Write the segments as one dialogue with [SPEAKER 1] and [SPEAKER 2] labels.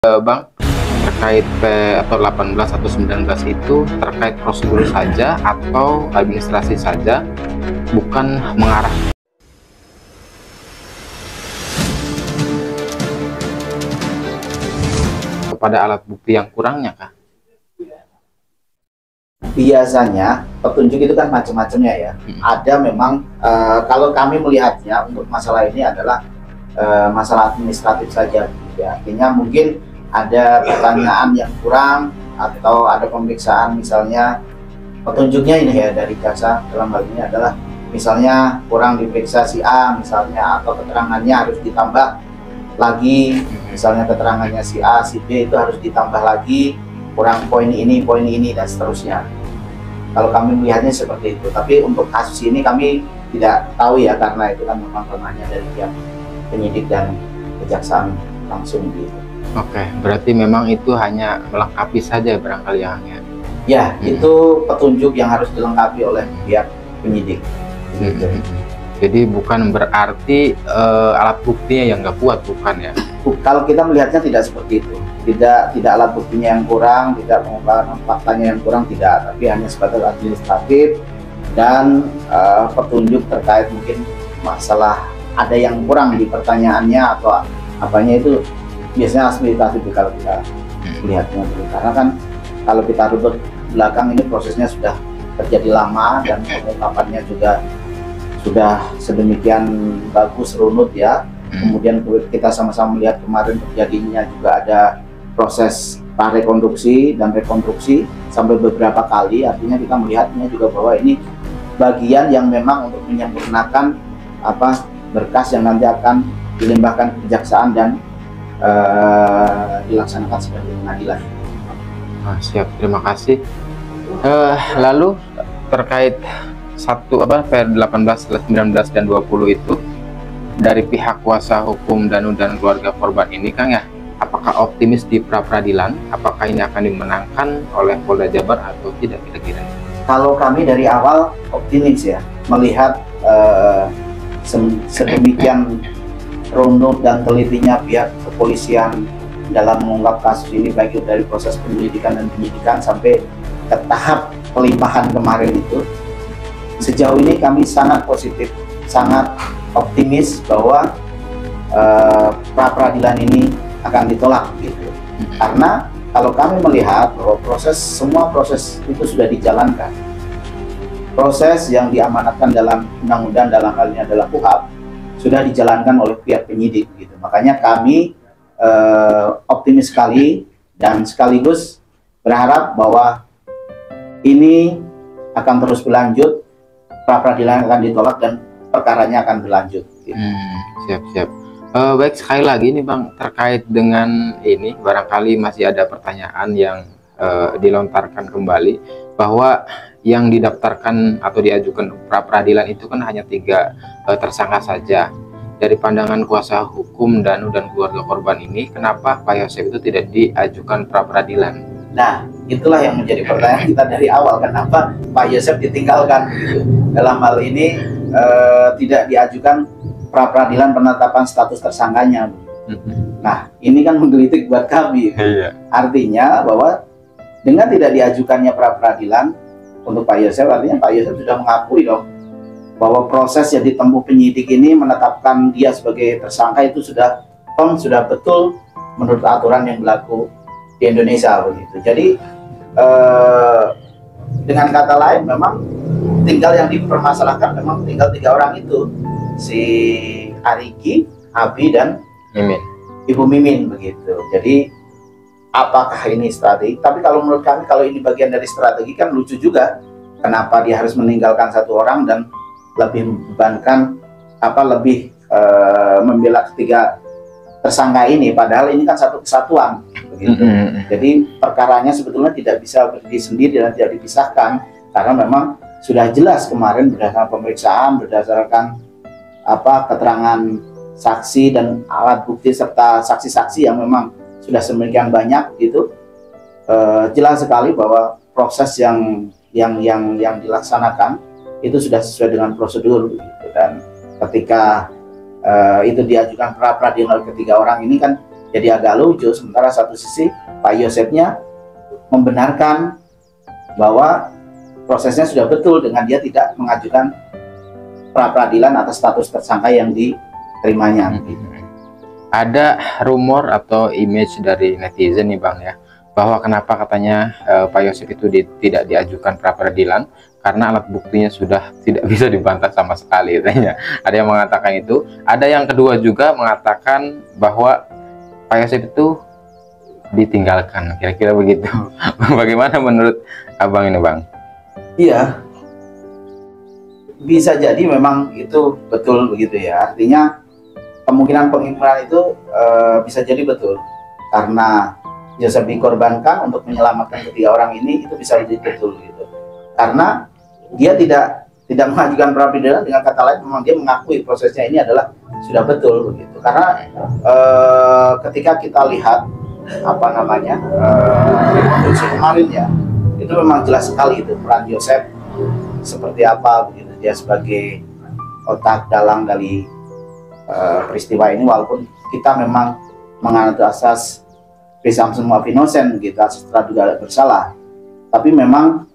[SPEAKER 1] Bang, terkait atau 18 atau 19 itu terkait prosedur saja atau administrasi saja, bukan mengarah kepada alat bukti yang kurangnya kah?
[SPEAKER 2] Biasanya petunjuk itu kan macam-macamnya ya. Ada memang kalau kami melihatnya untuk masalah ini adalah masalah administratif saja. Ya, artinya mungkin ada pertanyaan yang kurang atau ada pemeriksaan, misalnya petunjuknya ini ya dari jaksa dalam hal ini adalah misalnya kurang diperiksa si A misalnya, atau keterangannya harus ditambah lagi, misalnya keterangannya si A si B itu harus ditambah lagi, kurang poin ini dan seterusnya. Kalau kami melihatnya seperti itu, tapi untuk kasus ini kami tidak tahu ya, karena itu kan memang ranahnya dari pihak penyidik dan kejaksaan langsung gitu.
[SPEAKER 1] Oke, berarti memang itu hanya melengkapi saja barangkali yang
[SPEAKER 2] ya. Itu petunjuk yang harus dilengkapi oleh pihak penyidik gitu.
[SPEAKER 1] Jadi bukan berarti alat buktinya yang nggak kuat, bukan ya?
[SPEAKER 2] Kalau kita melihatnya tidak seperti itu, tidak alat buktinya yang kurang, tidak pengungkapan faktanya yang kurang, tidak, tapi hanya sebatas administratif dan petunjuk terkait mungkin masalah ada yang kurang di pertanyaannya atau apanya, itu biasanya administratif kalau kita melihatnya. Karena kan kalau kita runut belakang ini prosesnya sudah terjadi lama dan pengungkapannya juga sudah sedemikian bagus runut ya. Kemudian kita sama-sama melihat kemarin terjadinya juga ada proses prarekonstruksi dan rekonstruksi sampai beberapa kali. Artinya kita melihatnya juga bahwa ini bagian yang memang untuk menyempurnakan berkas yang nanti akan dilimpahkan ke kejaksaan dan dilaksanakan sebagai pengadilan.
[SPEAKER 1] Siap, terima kasih. Lalu terkait PR 18, 19 dan 20 itu dari pihak kuasa hukum Danu dan keluarga korban ini, Kang ya, apakah optimis di pra peradilan? Apakah ini akan dimenangkan oleh Polda Jabar atau tidak kira-kira?
[SPEAKER 2] Kalau kami dari awal optimis ya, melihat sedemikian runut dan telitinya pihak kepolisian dalam mengungkap kasus ini, baik itu dari proses penyelidikan dan penyidikan sampai ke tahap pelimpahan kemarin itu. Sejauh ini kami sangat positif, sangat optimis bahwa pra peradilan ini akan ditolak gitu. Karena kalau kami melihat bahwa semua proses itu sudah dijalankan, proses yang diamanatkan dalam undang-undang, dalam hal ini adalah KUHP, sudah dijalankan oleh pihak penyidik gitu. Makanya kami optimis sekali dan sekaligus berharap bahwa ini akan terus berlanjut, pra peradilan akan ditolak dan perkaranya akan berlanjut gitu.
[SPEAKER 1] Siap. Baik, sekali lagi nih Bang, terkait dengan ini barangkali masih ada pertanyaan yang dilontarkan kembali, bahwa yang didaftarkan atau diajukan pra peradilan itu kan hanya 3 tersangka saja. Dari pandangan kuasa hukum Danu dan keluarga korban ini, kenapa Pak Yosef itu tidak diajukan pra peradilan?
[SPEAKER 2] Nah, itulah yang menjadi pertanyaan kita dari awal, kenapa Pak Yosef ditinggalkan gitu. Dalam hal ini tidak diajukan pra peradilan penetapan status tersangkanya. Nah, ini kan menggelitik buat kami. Artinya bahwa dengan tidak diajukannya pra peradilan untuk Pak Yosef, artinya Pak Yosef sudah mengakui dong bahwa proses yang ditempuh penyidik ini menetapkan dia sebagai tersangka itu sudah betul menurut aturan yang berlaku di Indonesia begitu. Jadi dengan kata lain, memang tinggal yang dipermasalahkan memang tinggal 3 orang itu, si Ariki, Abi dan Ibu Mimin begitu. Jadi apakah ini strategi? Tapi kalau menurut kami, kalau ini bagian dari strategi kan lucu juga. Kenapa dia harus meninggalkan 1 orang dan lebih membebankan lebih membela ketiga tersangka ini, padahal ini kan satu kesatuan begitu. Jadi perkaranya sebetulnya tidak bisa berdiri sendiri dan tidak dipisahkan, karena memang sudah jelas kemarin berdasarkan pemeriksaan, berdasarkan keterangan saksi dan alat bukti serta saksi-saksi yang memang sudah sedemikian banyak gitu, jelas sekali bahwa proses yang dilaksanakan itu sudah sesuai dengan prosedur gitu. Dan ketika itu diajukan pra peradilan oleh 3 orang ini kan jadi agak lucu. Sementara satu sisi Pak Yosepnya membenarkan bahwa prosesnya sudah betul dengan dia tidak mengajukan pra peradilan atas status tersangka yang diterimanya.
[SPEAKER 1] Ada rumor atau image dari netizen nih Bang ya, bahwa kenapa katanya Pak Yosep itu tidak diajukan pra peradilan karena alat buktinya sudah tidak bisa dibantah sama sekali katanya. Ada yang mengatakan itu. Ada yang kedua juga mengatakan bahwa Pak Yosep itu ditinggalkan, kira-kira begitu. Bagaimana menurut Abang ini Bang?
[SPEAKER 2] Iya, bisa jadi memang itu betul begitu ya. Artinya kemungkinan pengimpulan itu bisa jadi betul karena Yosep dikorbankan untuk menyelamatkan ketiga orang ini, itu bisa jadi betul gitu. Karena dia tidak mengajukan pra peradilan, dengan kata lain memang dia mengakui prosesnya ini adalah sudah betul begitu. Karena ketika kita lihat apa namanya rekonstruksi kemarin ya, itu memang jelas sekali itu peran Yosep seperti apa begitu. Dia sebagai otak dalang dari peristiwa ini, walaupun kita memang menganut asas presumption of innocence gitu, asas praduga bersalah, tapi memang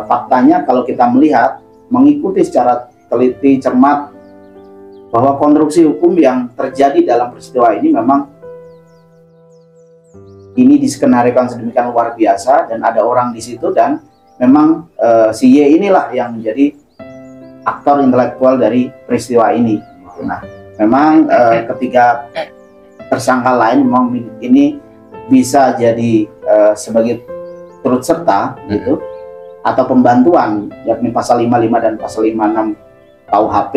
[SPEAKER 2] faktanya kalau kita melihat, mengikuti secara teliti cermat bahwa konstruksi hukum yang terjadi dalam peristiwa ini memang ini diskenarikan sedemikian luar biasa, dan ada orang di situ, dan memang si Y inilah yang menjadi aktor intelektual dari peristiwa ini. Nah, memang ketiga tersangka lain memang ini bisa jadi sebagai turut serta gitu, atau pembantuan, yakni pasal 55 dan pasal 56 KUHP.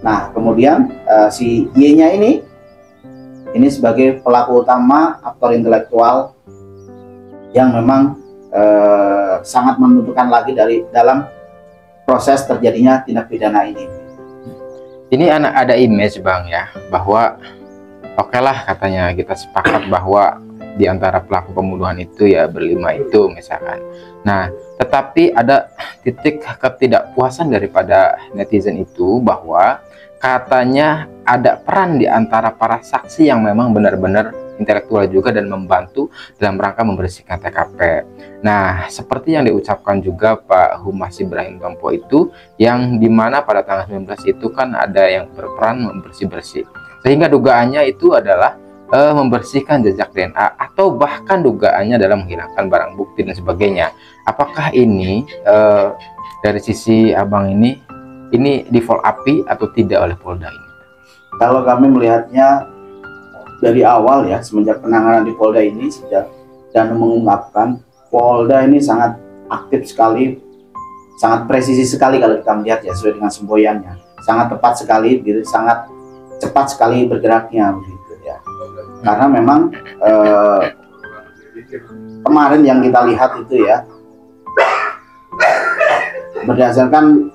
[SPEAKER 2] Nah, kemudian si Y-nya ini sebagai pelaku utama, aktor intelektual yang memang sangat menentukan lagi dalam proses terjadinya tindak pidana ini.
[SPEAKER 1] Ini ada image Bang ya, bahwa oke lah katanya kita sepakat bahwa di antara pelaku pembunuhan itu ya berlima itu misalkan. Nah, tetapi ada titik ketidakpuasan daripada netizen itu bahwa katanya ada peran di antara para saksi yang memang benar-benar intelektual juga dan membantu dalam rangka membersihkan TKP. Nah, seperti yang diucapkan juga Pak Humas Ibrahim Tompo itu, yang dimana pada tanggal 19 itu kan ada yang berperan membersih-bersih. Sehingga dugaannya itu adalah membersihkan jejak DNA, atau bahkan dugaannya dalam menghilangkan barang bukti dan sebagainya. Apakah ini dari sisi Abang ini di follow up atau tidak oleh Polda ini?
[SPEAKER 2] Kalau kami melihatnya dari awal ya, semenjak penanganan di Polda ini sejak dan mengungkapkan, Polda ini sangat aktif sekali, sangat presisi sekali kalau kita melihat ya, sesuai dengan semboyannya, sangat tepat sekali gitu, sangat cepat sekali bergeraknya begitu ya. Karena memang kemarin yang kita lihat itu ya, berdasarkan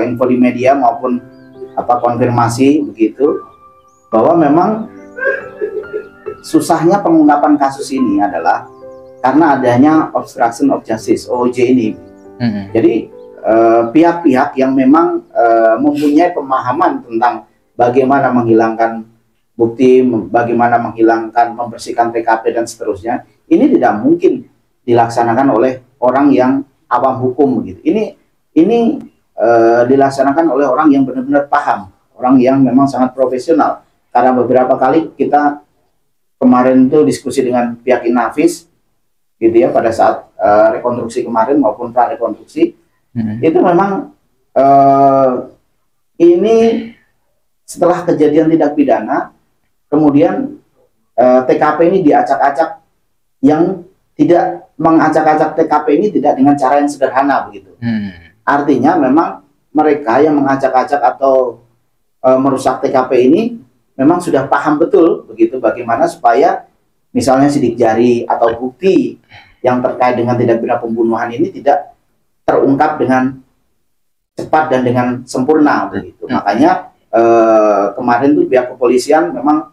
[SPEAKER 2] info di media maupun konfirmasi begitu, bahwa memang susahnya pengungkapan kasus ini adalah karena adanya obstruction of justice (OJ) ini. Jadi pihak-pihak yang memang mempunyai pemahaman tentang bagaimana menghilangkan bukti, bagaimana menghilangkan, membersihkan TKP dan seterusnya, ini tidak mungkin dilaksanakan oleh orang yang awam hukum begitu. Ini dilaksanakan oleh orang yang benar-benar paham, orang yang memang sangat profesional. Karena beberapa kali kita kemarin itu diskusi dengan pihak Inavis gitu ya, pada saat rekonstruksi kemarin maupun pra rekonstruksi, itu memang ini setelah kejadian tindak pidana, kemudian TKP ini diacak-acak, yang tidak mengacak-acak TKP ini tidak dengan cara yang sederhana begitu. Artinya memang mereka yang mengacak-acak atau merusak TKP ini memang sudah paham betul begitu bagaimana supaya misalnya sidik jari atau bukti yang terkait dengan tindak pidana pembunuhan ini tidak terungkap dengan cepat dan dengan sempurna begitu. Makanya kemarin tuh pihak kepolisian memang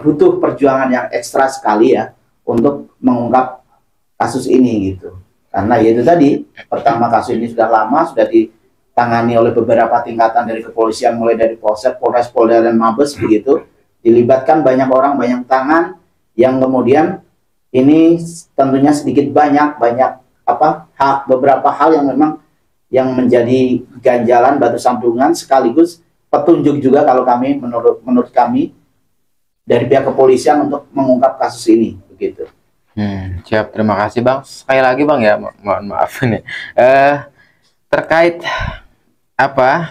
[SPEAKER 2] butuh perjuangan yang ekstra sekali ya untuk mengungkap kasus ini gitu. Karena ya itu tadi, pertama kasus ini sudah lama, sudah ditangani oleh beberapa tingkatan dari kepolisian, mulai dari Polsek, Polres, Polda, dan Mabes begitu. dilibatkan banyak orang, banyak tangan, yang kemudian ini tentunya sedikit banyak beberapa hal yang memang yang menjadi ganjalan, batu sandungan, sekaligus petunjuk juga kalau kami menurut kami dari pihak kepolisian untuk mengungkap kasus ini, begitu.
[SPEAKER 1] Siap, terima kasih Bang. Sekali lagi Bang ya, mohon maaf nih. Terkait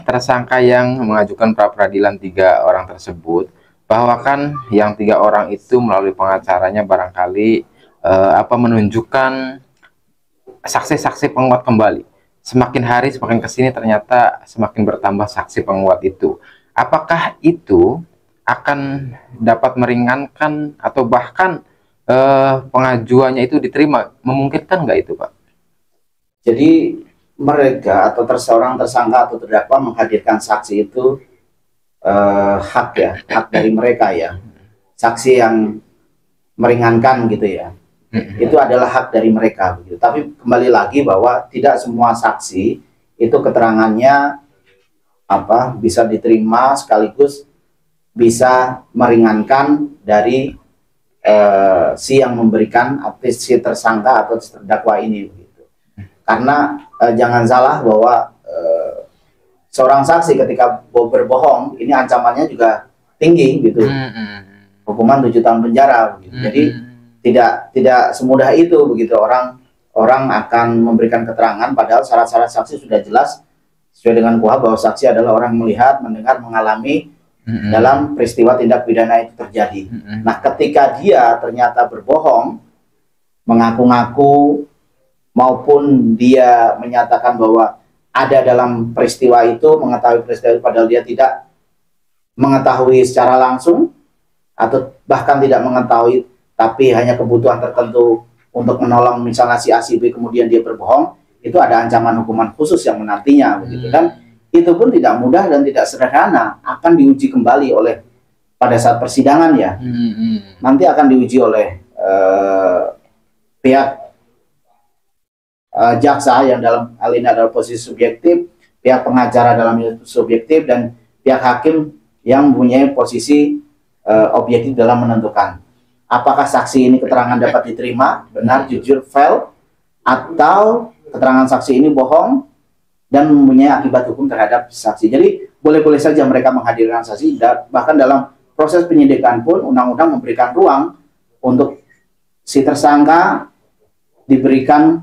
[SPEAKER 1] tersangka yang mengajukan pra peradilan 3 orang tersebut, bahwa kan yang 3 orang itu melalui pengacaranya barangkali menunjukkan saksi-saksi penguat kembali. Semakin hari semakin kesini ternyata semakin bertambah saksi penguat itu. Apakah itu akan dapat meringankan atau bahkan pengajuannya itu diterima? Memungkinkan nggak itu Pak?
[SPEAKER 2] Jadi mereka atau seorang tersangka atau terdakwa menghadirkan saksi itu hak dari mereka ya. Saksi yang meringankan gitu ya. Itu adalah hak dari mereka begitu. Tapi kembali lagi bahwa tidak semua saksi itu keterangannya bisa diterima sekaligus bisa meringankan dari si yang memberikan si tersangka atau terdakwa ini begitu. Karena jangan salah bahwa seorang saksi ketika berbohong ini ancamannya juga tinggi gitu. Hukuman 7 tahun penjara begitu. Jadi tidak semudah itu begitu, orang akan memberikan keterangan padahal syarat-syarat saksi sudah jelas sesuai dengan KUHP bahwa saksi adalah orang melihat, mendengar, mengalami dalam peristiwa tindak pidana itu terjadi. Nah, ketika dia ternyata berbohong, mengaku-ngaku maupun dia menyatakan bahwa ada dalam peristiwa itu, mengetahui peristiwa itu padahal dia tidak mengetahui secara langsung atau bahkan tidak mengetahui tapi hanya kebutuhan tertentu untuk menolong misalnya si A si B kemudian dia berbohong, itu ada ancaman hukuman khusus yang menantinya begitu kan. Itu pun tidak mudah dan tidak sederhana, akan diuji kembali oleh pada saat persidangan ya. Nanti akan diuji oleh pihak jaksa yang dalam hal ini adalah posisi subjektif, pihak pengacara dalam subjektif, dan pihak hakim yang mempunyai posisi objektif dalam menentukan apakah saksi ini keterangan dapat diterima, benar, jujur, fair, atau keterangan saksi ini bohong dan mempunyai akibat hukum terhadap saksi. Jadi boleh-boleh saja mereka menghadirkan saksi, bahkan dalam proses penyidikan pun undang-undang memberikan ruang untuk si tersangka diberikan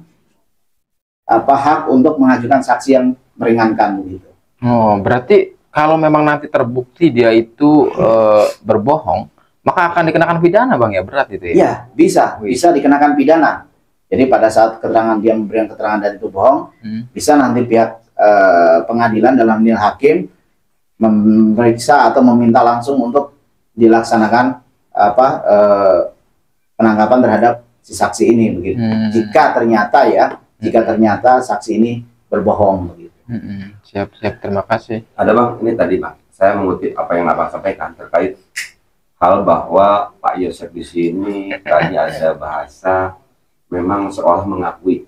[SPEAKER 2] hak untuk mengajukan saksi yang meringankan begitu.
[SPEAKER 1] Oh, berarti kalau memang nanti terbukti dia itu berbohong, maka akan dikenakan pidana Bang ya, berat itu ya?
[SPEAKER 2] Iya, bisa dikenakan pidana. Jadi pada saat keterangan dia memberikan keterangan dan itu bohong, bisa nanti pihak pengadilan dalam nilai hakim memeriksa atau meminta langsung untuk dilaksanakan penangkapan terhadap si saksi ini begitu. Jika ternyata saksi ini berbohong begitu.
[SPEAKER 1] Siap, terima kasih.
[SPEAKER 3] Ada Bang, ini tadi Bang, saya mengutip apa yang Abang sampaikan terkait hal bahwa Pak Yosef di sini tadi ada bahasa memang seolah mengakui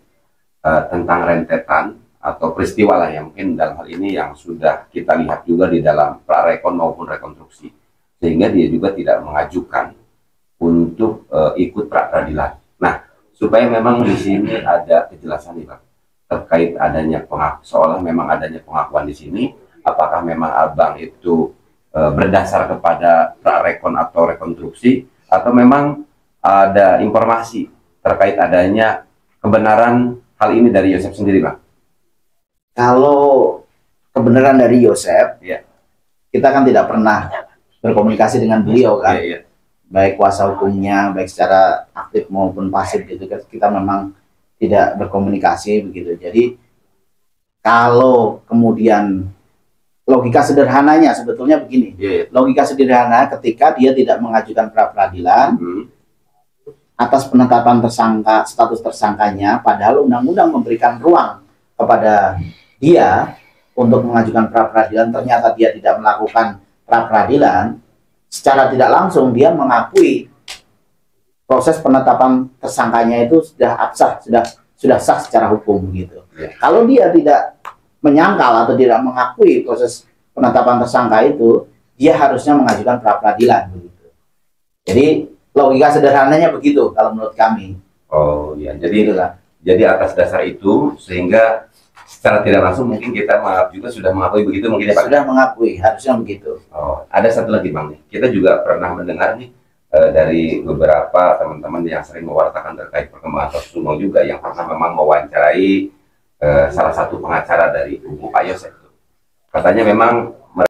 [SPEAKER 3] tentang rentetan atau peristiwa lah yang mungkin dalam hal ini yang sudah kita lihat juga di dalam prarekon maupun rekonstruksi, sehingga dia juga tidak mengajukan untuk ikut pra peradilan. Nah, supaya memang di sini ada kejelasan nih Bang terkait adanya seolah memang adanya pengakuan di sini, apakah memang Abang itu berdasar kepada prarekon atau rekonstruksi, atau memang ada informasi terkait adanya kebenaran hal ini dari Yosef sendiri Bang?
[SPEAKER 2] Kalau kebenaran dari Yosef, ya, kita kan tidak pernah berkomunikasi dengan beliau kan, baik kuasa hukumnya, baik secara aktif maupun pasif gitu kan, kita memang tidak berkomunikasi begitu. Jadi kalau kemudian logika sederhananya sebetulnya begini, logika sederhana ketika dia tidak mengajukan pra peradilan atas penetapan tersangka, status tersangkanya, padahal undang-undang memberikan ruang kepada dia untuk mengajukan pra peradilan, ternyata dia tidak melakukan pra peradilan, secara tidak langsung dia mengakui proses penetapan tersangkanya itu sudah absah, sudah sah secara hukum gitu. Kalau dia tidak menyangkal atau tidak mengakui proses penetapan tersangka itu, dia harusnya mengajukan pra peradilan begitu. Jadi logika sederhananya begitu kalau menurut kami.
[SPEAKER 3] Oh ya,
[SPEAKER 2] Gitu lah.
[SPEAKER 3] jadi atas dasar itu sehingga secara tidak langsung mungkin kita juga sudah mengakui begitu mungkin ya Pak?
[SPEAKER 2] Sudah mengakui, harusnya begitu.
[SPEAKER 3] Oh, ada satu lagi Bang nih, kita juga pernah mendengar nih dari beberapa teman-teman yang sering mewartakan terkait perkembangan kasus Sumau juga yang pernah memang mewawancarai salah satu pengacara dari kubu Pak Yosef. Katanya memang